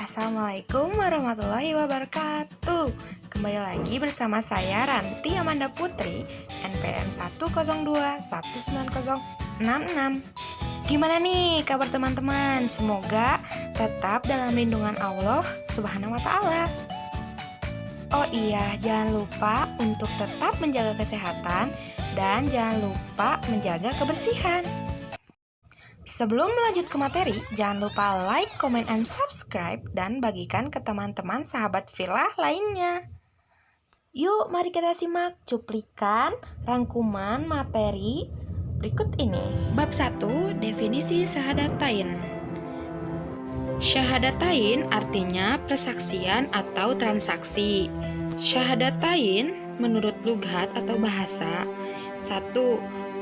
Assalamualaikum warahmatullahi wabarakatuh. Kembali lagi bersama saya Ranti Amanda Putri, NPM 102190066. Gimana nih kabar teman-teman? Semoga tetap dalam lindungan Allah Subhanahu wa taala. Oh iya, jangan lupa untuk tetap menjaga kesehatan dan jangan lupa menjaga kebersihan. Sebelum melanjut ke materi, jangan lupa like, comment, and subscribe, dan bagikan ke teman-teman sahabat villa lainnya. Yuk, mari kita simak cuplikan rangkuman materi berikut ini. Bab 1, definisi syahadatain. Syahadatain artinya persaksian atau transaksi. Syahadatain menurut lughat atau bahasa. 1.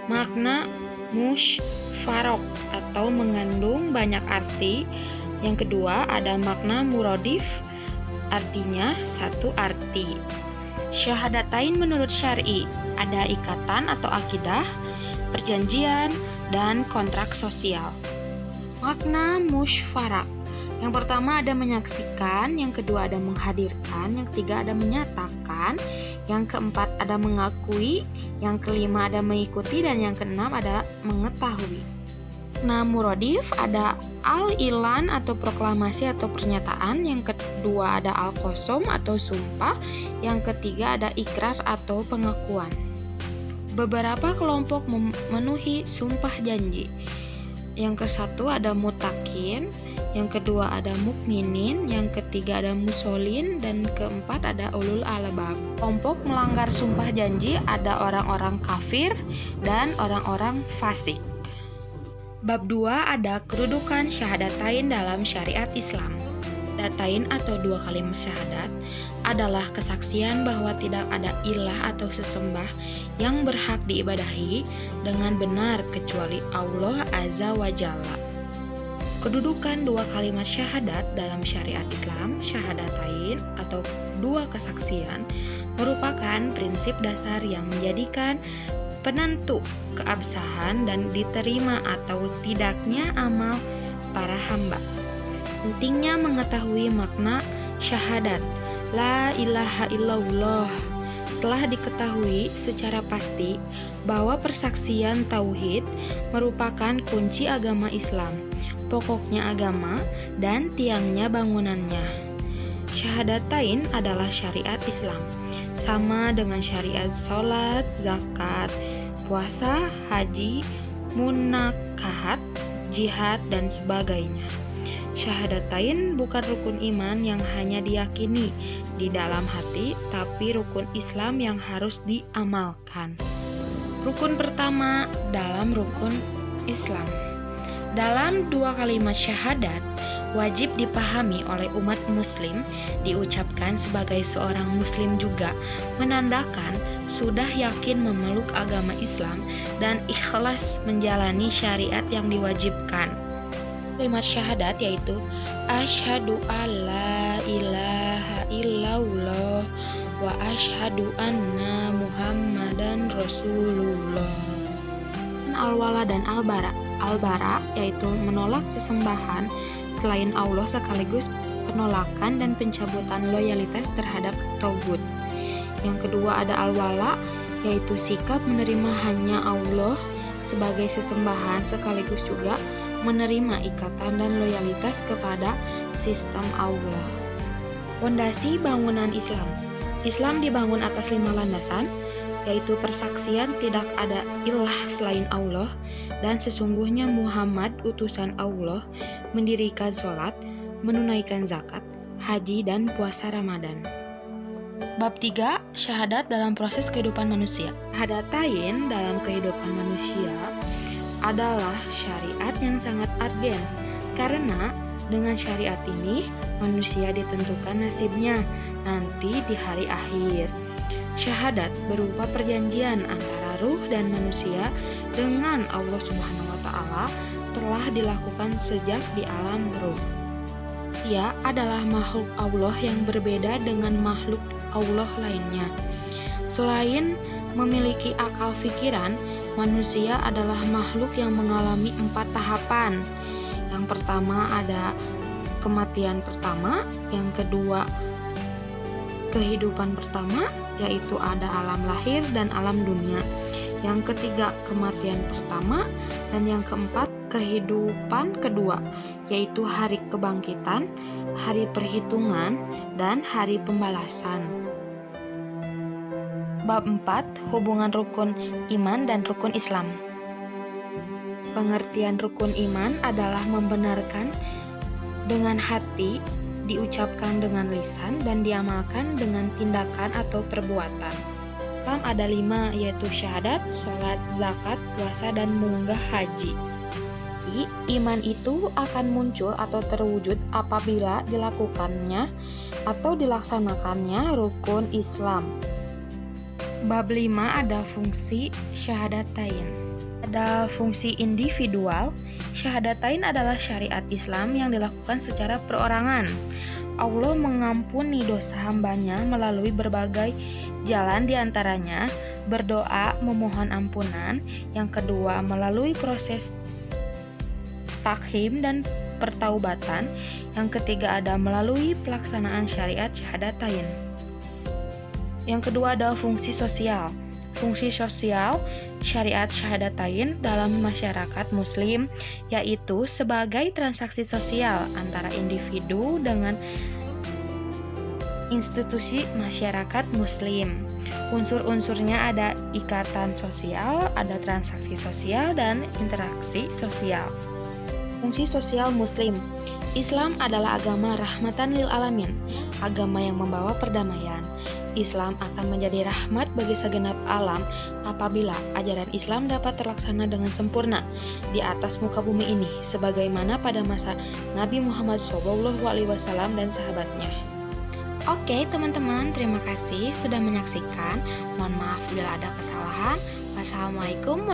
Makna musyfarok atau mengandung banyak arti. Yang kedua ada makna muradif, artinya satu arti. Syahadatain menurut syar'i ada ikatan atau akidah, perjanjian, dan kontrak sosial. Makna musyfarak, yang pertama ada menyaksikan, yang kedua ada menghadirkan, yang ketiga ada menyatakan, yang keempat ada mengakui, yang kelima ada mengikuti, dan yang keenam adalah mengetahui. Nah, muradif ada al-ilan atau proklamasi atau pernyataan, yang kedua ada al-qasam atau sumpah, yang ketiga ada ikrar atau pengakuan. Beberapa kelompok memenuhi sumpah janji. Yang ke-1 ada mutakin, yang kedua ada mukminin, yang ketiga ada musolin, dan keempat ada ulul albab. Kelompok melanggar sumpah janji ada orang-orang kafir dan orang-orang fasik. Bab 2 ada kedudukan syahadatain dalam syariat Islam. Syahadatain atau dua kalimat syahadat adalah kesaksian bahwa tidak ada ilah atau sesembah yang berhak diibadahi dengan benar kecuali Allah Azza wa Jalla. Kedudukan dua kalimat syahadat dalam syariat Islam, syahadatain atau dua kesaksian, merupakan prinsip dasar yang menjadikan penentu keabsahan dan diterima atau tidaknya amal para hamba. Pentingnya mengetahui makna syahadat La ilaha illallah. Telah diketahui secara pasti bahwa persaksian tauhid merupakan kunci agama Islam, pokoknya agama, dan tiangnya bangunannya. Syahadatain adalah syariat Islam, sama dengan syariat sholat, zakat, puasa, haji, munakahat, jihad, dan sebagainya. Syahadatain bukan rukun iman yang hanya diyakini di dalam hati, tapi rukun Islam yang harus diamalkan. Rukun pertama dalam rukun Islam. Dalam dua kalimat syahadat, wajib dipahami oleh umat muslim, diucapkan sebagai seorang muslim juga, menandakan sudah yakin memeluk agama Islam dan ikhlas menjalani syariat yang diwajibkan. Kalimat syahadat yaitu asyhadu alla ilaha illallah wa asyhadu anna muhammadan rasulullah. Al-wala dan al-bara. Al-bara yaitu menolak sesembahan selain Allah sekaligus penolakan dan pencabutan loyalitas terhadap tauhid. Yang kedua ada al-wala yaitu sikap menerima hanya Allah sebagai sesembahan sekaligus juga menerima ikatan dan loyalitas kepada sistem Allah. Pondasi bangunan Islam. Islam dibangun atas 5 landasan, yaitu persaksian tidak ada ilah selain Allah dan sesungguhnya Muhammad utusan Allah, mendirikan sholat, menunaikan zakat, haji, dan puasa Ramadan. Bab 3, syahadat dalam proses kehidupan manusia. Syahadatain dalam kehidupan manusia adalah syariat yang sangat urgen, karena dengan syariat ini manusia ditentukan nasibnya nanti di hari akhir. Syahadat berupa perjanjian antara ruh dan manusia dengan Allah Subhanahu wa taala telah dilakukan sejak di alam ruh. Ia adalah makhluk Allah yang berbeda dengan makhluk Allah lainnya. Selain memiliki akal pikiran, manusia adalah makhluk yang mengalami 4 tahapan. Yang pertama ada kematian pertama, yang kedua kehidupan pertama, yaitu ada alam lahir dan alam dunia. Yang ketiga kematian pertama, dan yang keempat kehidupan kedua, yaitu hari kebangkitan, hari perhitungan, dan hari pembalasan. Bab 4. Hubungan rukun iman dan rukun Islam. Pengertian rukun iman adalah membenarkan dengan hati, diucapkan dengan lisan, dan diamalkan dengan tindakan atau perbuatan. Islam ada 5, yaitu syahadat, sholat, zakat, puasa, dan munggah haji. Iman itu akan muncul atau terwujud apabila dilakukannya atau dilaksanakannya rukun Islam. Bab 5 ada fungsi syahadatain. Ada fungsi individual. Syahadatain adalah syariat Islam yang dilakukan secara perorangan. Allah mengampuni dosa hambanya melalui berbagai jalan, diantaranya berdoa memohon ampunan. Yang kedua, melalui proses takhim dan pertaubatan. Yang ketiga ada melalui pelaksanaan syariat syahadatain. Yang kedua ada fungsi sosial. Fungsi sosial syariat syahadatain dalam masyarakat muslim yaitu sebagai transaksi sosial antara individu dengan institusi masyarakat muslim. Unsur-unsurnya ada ikatan sosial, ada transaksi sosial, dan interaksi sosial. Fungsi sosial muslim. Islam adalah agama rahmatan lil alamin, agama yang membawa perdamaian. Islam akan menjadi rahmat bagi segenap alam apabila ajaran Islam dapat terlaksana dengan sempurna di atas muka bumi ini, sebagaimana pada masa Nabi Muhammad SAW dan sahabatnya. Oke teman-teman, terima kasih sudah menyaksikan. Mohon maaf bila ada kesalahan. Wassalamualaikum